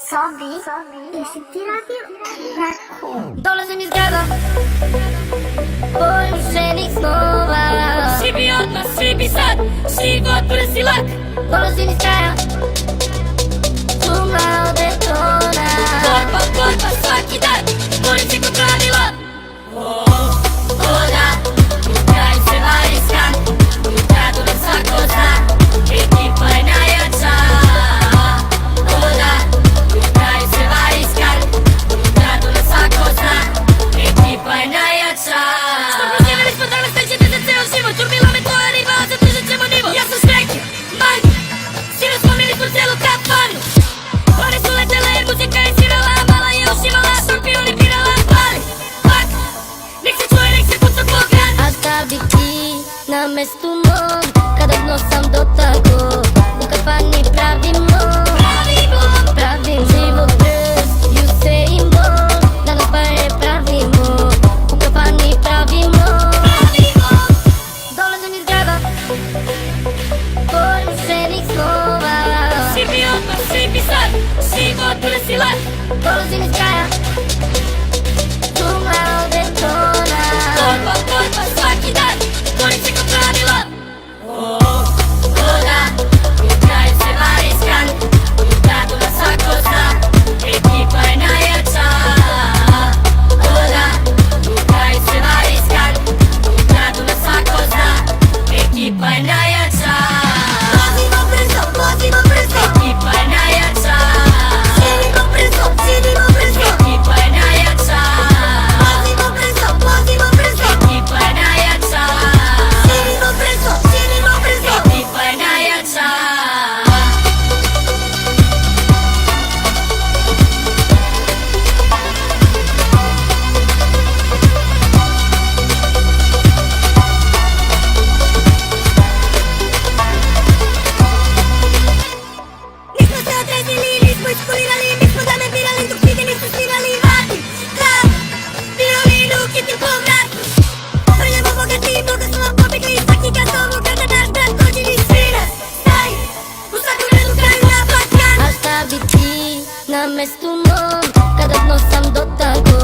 Jesi ti radio na cool? Dolazim iz grada, bojim se nik snova. Svi bi odmah, svi bi sad, život brz i lak. Dolazim iz kraja, džungla od betona. Borba svaki dan, borim se ko pravila. Voda, u kraju se vari skan, u gradu nam svako zna, ekipa je najjača. Voda, u kraju se vari skan, u gradu nam svako zna, ekipa je najjača. Što prozivili smo danas, nećete za ceo život, urmila me tvoja riba, a zadržat ćemo nivo. Ja sam Škreki, Manj, sinoć slomili smo celu kafanu. One su letele jer muzika je svirala, mala je uživala, šampioni birala. Pali, pak, nek se čuje, nek se puca po grad. A šta bi ti na mestu mom, kada dno sam dotako, u kafani pravimo život brz, Usain Bolt, da nas pare pravimo, u kafani pravimo. Dolazim iz grada, bojim se nik snova. Svi bi odmah, svi bi sad, život brz i lak. Dolazim iz kraja, džungla od betona. Borba svaki dan, borim se ko pravila. Voda, u kraju se vari skan, u gradu nas svako zna, ekipa je najjača. Voda, u kraju se vari skan, u gradu nas svako zna, ekipa je najjača. Vozimo brzo, Ekipa je najjača. živimo brzo, Ekipa je najjača. vozimo brzo, Ekipa je najjača. živimo brzo. Ekipa je najjača. Nismo se odreznili, nismo iskulirali, nismo da me birali, dok svi nisu svirali. Vati, glav, violinu, hitim po vratu. Prljamo bogati, mnogo smo vam pobjegli, svaki gas ovog grada naš brat rođeni. Svi nas znaju, u svakom redu kraju na Balkan. A šta bi ti na mestu mom, kada dno sam dotako,